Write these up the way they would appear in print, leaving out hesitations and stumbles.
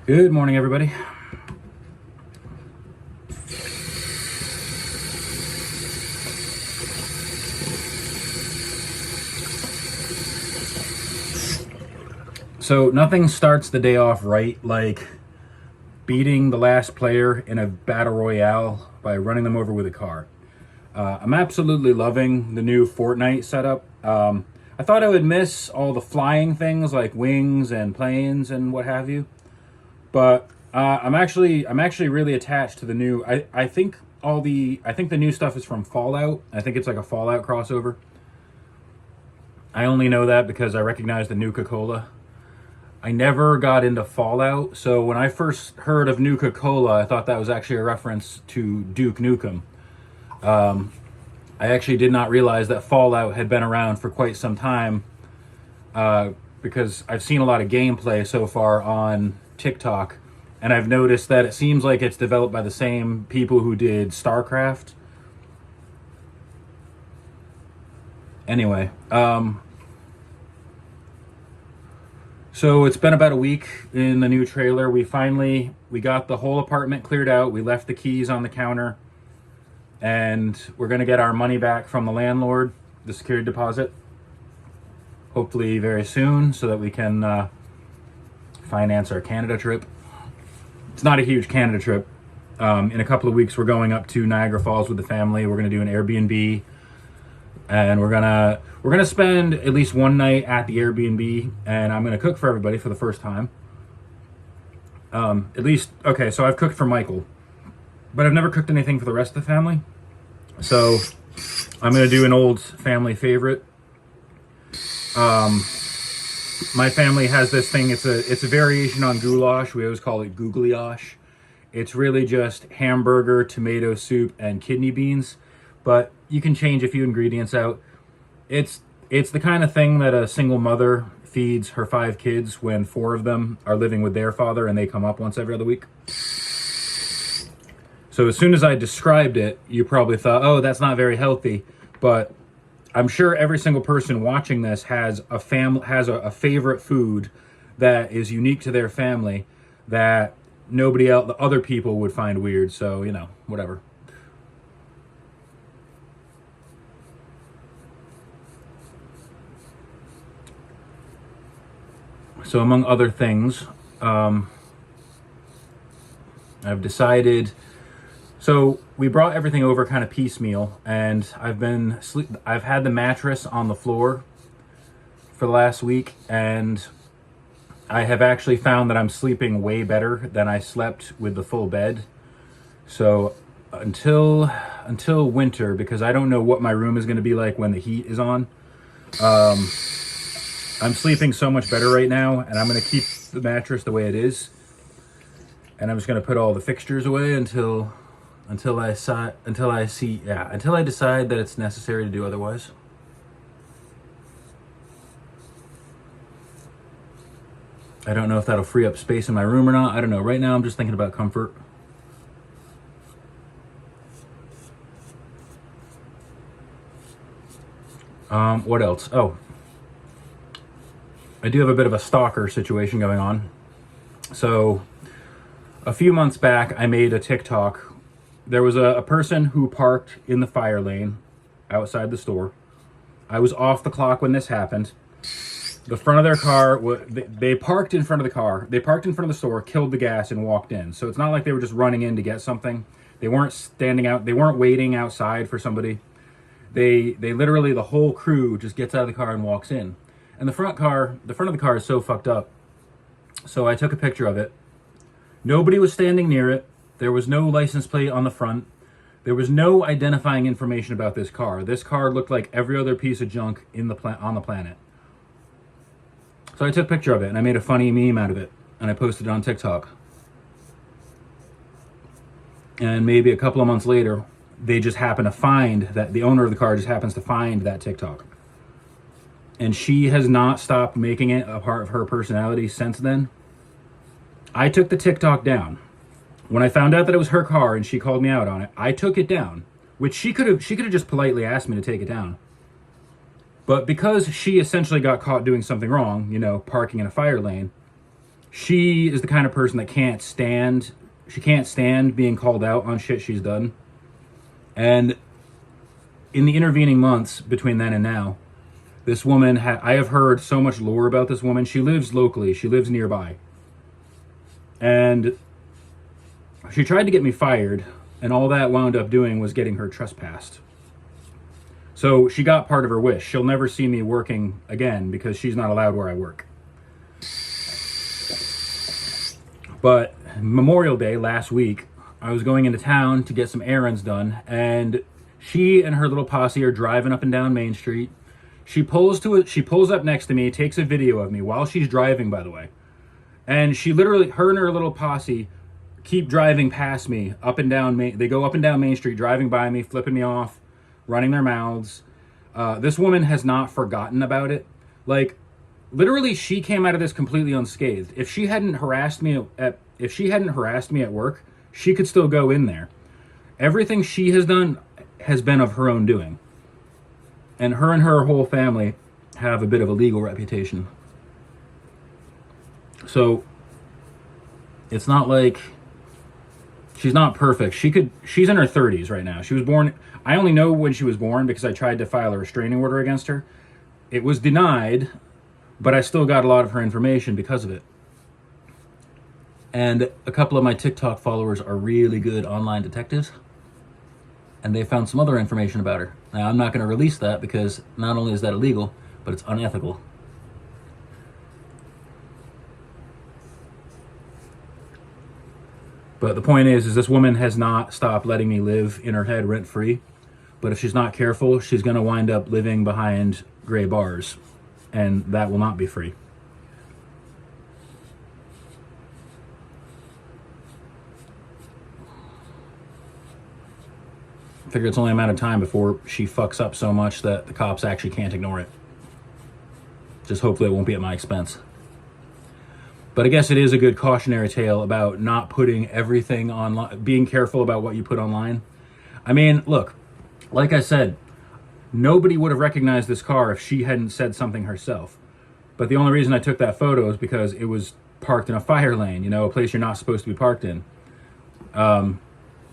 Good morning, everybody. So nothing starts the day off right like beating the last player in a battle royale by running them over with a car. I'm absolutely loving the new Fortnite setup. I thought I would miss all the flying things like wings and planes and what have you, but I'm actually really attached to the new. I think the new stuff is from Fallout. I think it's like a Fallout crossover. I only know that because I recognize the Nuka Cola. I never got into Fallout, so when I first heard of Nuka Cola, I thought that was actually a reference to Duke Nukem. I actually did not realize that Fallout had been around for quite some time because I've seen a lot of gameplay so far on TikTok, and I've noticed that it seems like it's developed by the same people who did StarCraft. Anyway, so it's been about a week in the new trailer. We got the whole apartment cleared out. We left the keys on the counter, and we're gonna get our money back from the landlord, the security deposit, hopefully very soon, so that we can finance our Canada trip. It's not a huge Canada trip. In a couple of weeks, we're going up to Niagara Falls with the family. We're gonna do an Airbnb, and we're gonna spend at least one night at the Airbnb, and I'm gonna cook for everybody for the first time. At least, okay. So I've cooked for Michael, but I've never cooked anything for the rest of the family. So I'm gonna do an old family favorite. My family has this thing. It's a variation on goulash. We always call it googliosh. It's really just hamburger, tomato soup, and kidney beans, but you can change a few ingredients out. It's the kind of thing that a single mother feeds her 5 kids when 4 of them are living with their father and they come up once every other week. So as soon as I described it, you probably thought, "Oh, that's not very healthy." But I'm sure every single person watching this has a favorite food that is unique to their family that nobody else, the other people would find weird. So, whatever. So among other things, I've decided. So we brought everything over kind of piecemeal, and I've had the mattress on the floor for the last week, and I have actually found that I'm sleeping way better than I slept with the full bed. So until winter, because I don't know what my room is going to be like when the heat is on. I'm sleeping so much better right now, and I'm going to keep the mattress the way it is, and I'm just going to put all the fixtures away until I decide that it's necessary to do otherwise. I don't know if that'll free up space in my room or not. I don't know. Right now, I'm just thinking about comfort. What else? Oh, I do have a bit of a stalker situation going on. So, a few months back, I made a TikTok. There was a person who parked in the fire lane outside the store. I was off the clock when this happened. The front of their car, they parked in front of the car. They parked in front of the store, killed the gas, and walked in. So it's not like they were just running in to get something. They weren't standing out. They weren't waiting outside for somebody. They literally, the whole crew just gets out of the car and walks in. And the front of the car is so fucked up. So I took a picture of it. Nobody was standing near it. There was no license plate on the front. There was no identifying information about this car. This car looked like every other piece of junk on the planet. So I took a picture of it and I made a funny meme out of it and I posted it on TikTok. And maybe a couple of months later, they just happen to find that the owner of the car just happens to find that TikTok. And she has not stopped making it a part of her personality since then. I took the TikTok down. When I found out that it was her car and she called me out on it, I took it down, which she could have just politely asked me to take it down. But because she essentially got caught doing something wrong, parking in a fire lane, she is the kind of person that she can't stand being called out on shit she's done. And in the intervening months between then and now, this woman, I have heard so much lore about this woman. She lives locally. She lives nearby. And she tried to get me fired, and all that wound up doing was getting her trespassed. So she got part of her wish. She'll never see me working again because she's not allowed where I work. But Memorial Day last week, I was going into town to get some errands done, and she and her little posse are driving up and down Main Street. She pulls up next to me, takes a video of me while she's driving, by the way. And she literally, her and her little posse keep driving past me up and down they go up and down Main Street, driving by me, flipping me off, running their mouths. This woman has not forgotten about it. Like, literally, she came out of this completely unscathed. If she hadn't harassed me at work, she could still go in there. Everything she has done has been of her own doing. And her whole family have a bit of a legal reputation. So it's not like she's not perfect. She's in her 30s right now. She was born, I only know when she was born because I tried to file a restraining order against her. It was denied, but I still got a lot of her information because of it. And a couple of my TikTok followers are really good online detectives, and they found some other information about her. Now, I'm not going to release that because not only is that illegal, but it's unethical. But the point is this woman has not stopped letting me live in her head rent-free. But if she's not careful, she's going to wind up living behind gray bars, and that will not be free. I figure it's only a matter of time before she fucks up so much that the cops actually can't ignore it. Just hopefully it won't be at my expense. But I guess it is a good cautionary tale about not putting everything online, being careful about what you put online. I mean, look, like I said, nobody would have recognized this car if she hadn't said something herself. But the only reason I took that photo is because it was parked in a fire lane, you know, a place you're not supposed to be parked in.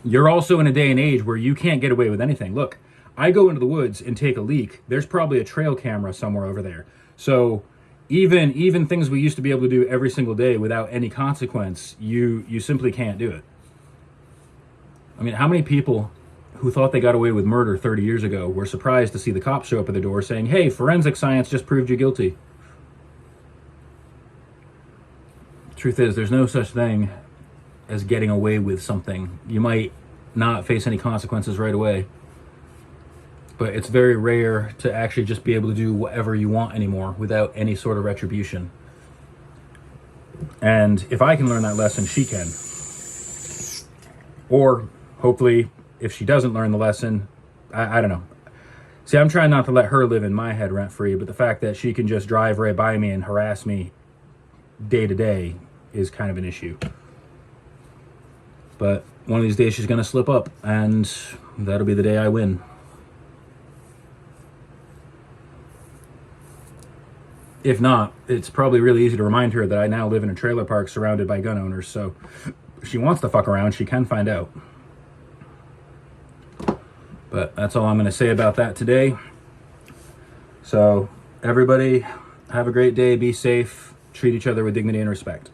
You're also in a day and age where you can't get away with anything. Look, I go into the woods and take a leak. There's probably a trail camera somewhere over there. So even things we used to be able to do every single day without any consequence, you simply can't do it. I mean, how many people who thought they got away with murder 30 years ago were surprised to see the cops show up at the door saying, hey, forensic science just proved you guilty? Truth is, there's no such thing as getting away with something. You might not face any consequences right away, but it's very rare to actually just be able to do whatever you want anymore without any sort of retribution. And if I can learn that lesson, she can. Or hopefully, if she doesn't learn the lesson, I don't know. See, I'm trying not to let her live in my head rent-free, but the fact that she can just drive right by me and harass me day to day is kind of an issue. But one of these days she's going to slip up, and that'll be the day I win. If not, it's probably really easy to remind her that I now live in a trailer park surrounded by gun owners, so if she wants to fuck around, she can find out. But that's all I'm going to say about that today. So, everybody, have a great day, be safe, treat each other with dignity and respect.